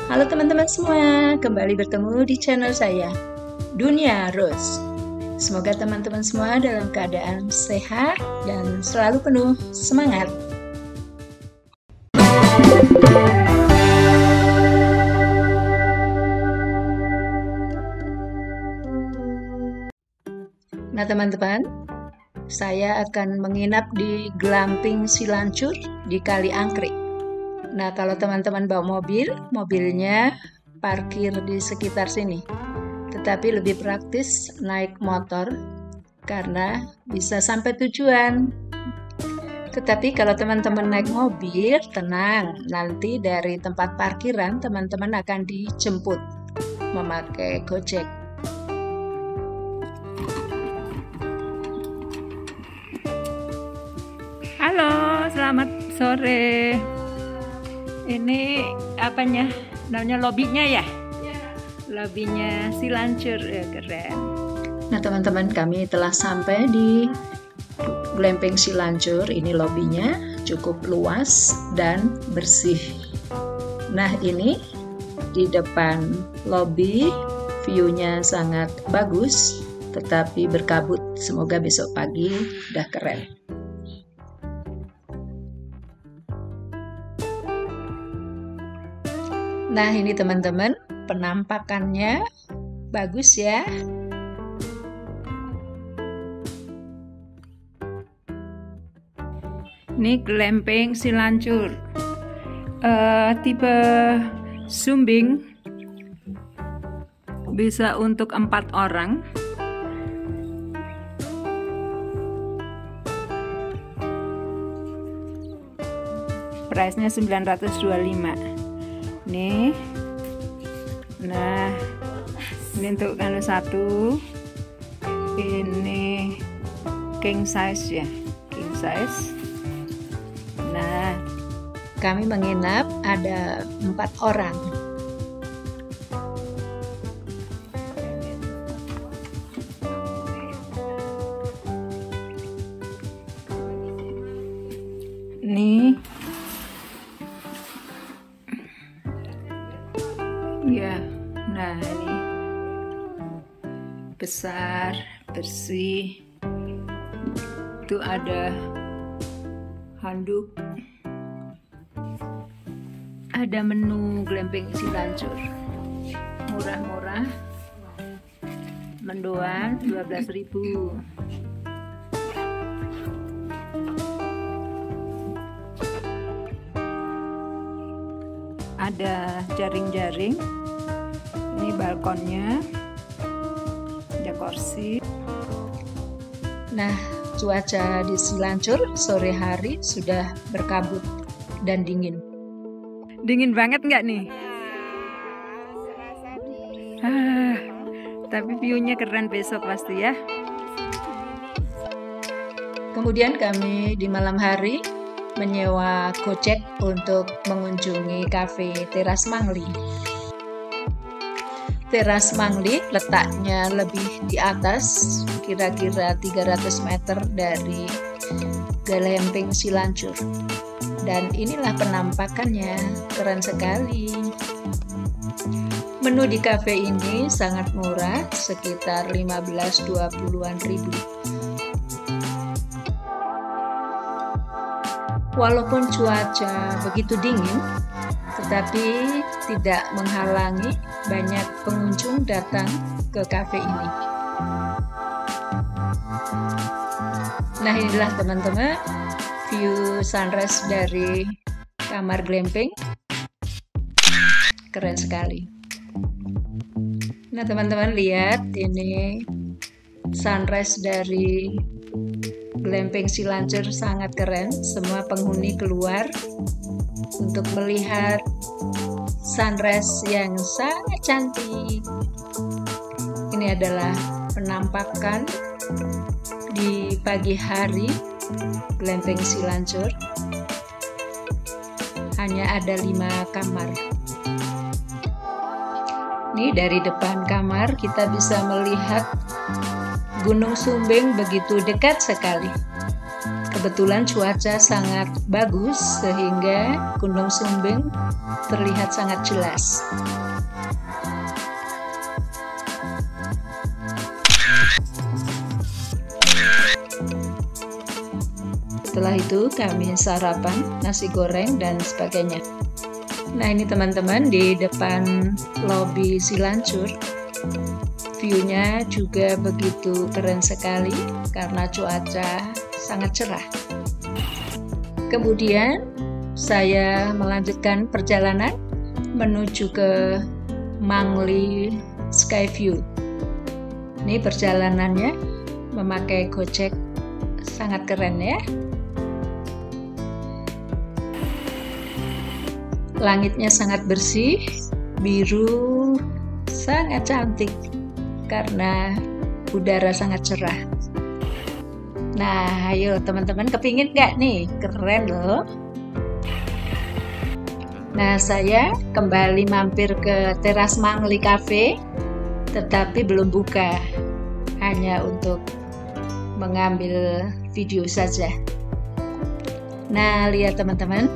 Halo teman-teman semua, kembali bertemu di channel saya, Dunia Rose. Semoga teman-teman semua dalam keadaan sehat dan selalu penuh semangat. Nah teman-teman, saya akan menginap di Glamping Silancur di Kali Angkrik. Nah, kalau teman-teman bawa mobil, mobilnya parkir di sekitar sini. Tetapi lebih praktis naik motor karena bisa sampai tujuan. Tetapi kalau teman-teman naik mobil, tenang, nanti dari tempat parkiran teman-teman akan dijemput memakai Gojek. Halo, selamat sore. Ini apanya? Namanya lobinya ya? Lobinya Silancur, ya keren. Nah teman-teman, kami telah sampai di Glamping Silancur. Ini lobinya cukup luas dan bersih. Nah ini di depan lobi view-nya sangat bagus, tetapi berkabut. Semoga besok pagi udah keren. Nah ini teman-teman, penampakannya bagus ya. Ini Glamping Silancur, tipe sumbing, bisa untuk 4 orang. Price-nya 925. Nih, nah ini untuk kalau satu, ini king size ya, king size. Nah, kami menginap ada 4 orang. Nih, ya, nah ini besar, bersih. Itu ada handuk, ada menu Glamping Silancur, murah-murah, mendoan 12.000. Ada jaring-jaring, ini balkonnya, ada kursi. Nah, cuaca di Silancur sore hari sudah berkabut dan dingin. Dingin banget nggak nih? Tapi view-nya keren besok pasti ya. Kemudian kami di malam hari menyewa Gojek untuk mengunjungi kafe Teras Mangli. Teras Mangli letaknya lebih di atas, kira-kira 300 meter dari Glamping Silancur. Dan inilah penampakannya, keren sekali. Menu di kafe ini sangat murah, sekitar 15-20-an ribu. Walaupun cuaca begitu dingin, tetapi tidak menghalangi banyak pengunjung datang ke kafe ini. Nah inilah teman-teman, view sunrise dari kamar glamping. Keren sekali. Nah teman-teman lihat, ini sunrise dari Glamping Silancur sangat keren. Semua penghuni keluar untuk melihat sunrise yang sangat cantik. Ini adalah penampakan di pagi hari Glamping Silancur. Hanya ada 5 kamar. Ini dari depan kamar kita bisa melihat Gunung Sumbing begitu dekat sekali. Kebetulan cuaca sangat bagus sehingga Gunung Sumbing terlihat sangat jelas. Setelah itu kami sarapan nasi goreng dan sebagainya. Nah, ini teman-teman di depan lobi Silancur. View-nya juga begitu keren sekali karena cuaca sangat cerah. Kemudian saya melanjutkan perjalanan menuju ke Mangli Skyview. Ini perjalanannya memakai Gojek, sangat keren ya. Langitnya sangat bersih, biru, sangat cantik karena udara sangat cerah. Nah, ayo teman-teman, kepingin nggak nih? Keren loh. Nah, saya kembali mampir ke teras Mangli Cafe, tetapi belum buka, hanya untuk mengambil video saja. Nah, lihat teman-teman,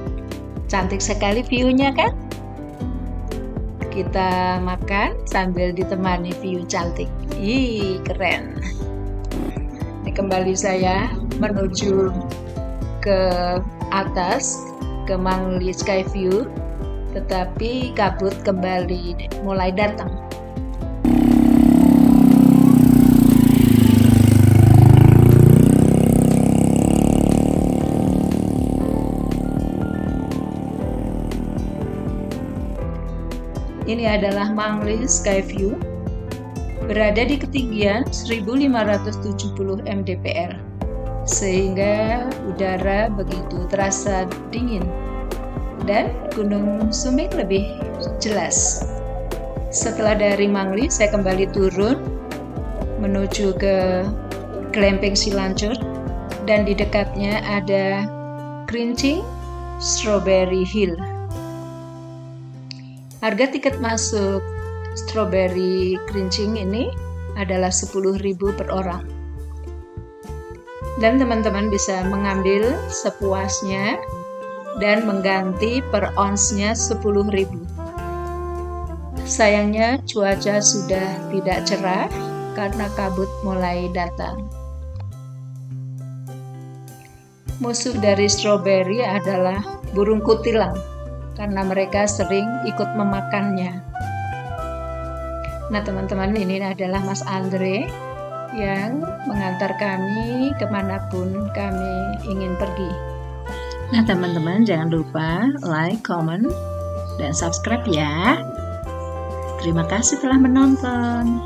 cantik sekali view-nya kan? Kita makan sambil ditemani view cantik. Ih, keren. Ini kembali saya menuju ke atas, ke Mangli Skyview, tetapi kabut kembali mulai datang. Ini adalah Mangli Skyview, berada di ketinggian 1570 mdpl, sehingga udara begitu terasa dingin dan Gunung Sumbing lebih jelas. Setelah dari Mangli, saya kembali turun menuju ke Glamping Silancur, dan di dekatnya ada Krincing Strawberry Hill. Harga tiket masuk Strawberry Krincing ini adalah 10.000 per orang. Dan teman-teman bisa mengambil sepuasnya dan mengganti per onsnya 10.000. Sayangnya cuaca sudah tidak cerah karena kabut mulai datang. Musuh dari strawberry adalah burung kutilang, karena mereka sering ikut memakannya. Nah teman-teman, ini adalah Mas Andre yang mengantar kami kemanapun kami ingin pergi. Nah teman-teman, jangan lupa like, comment, dan subscribe ya. Terima kasih telah menonton.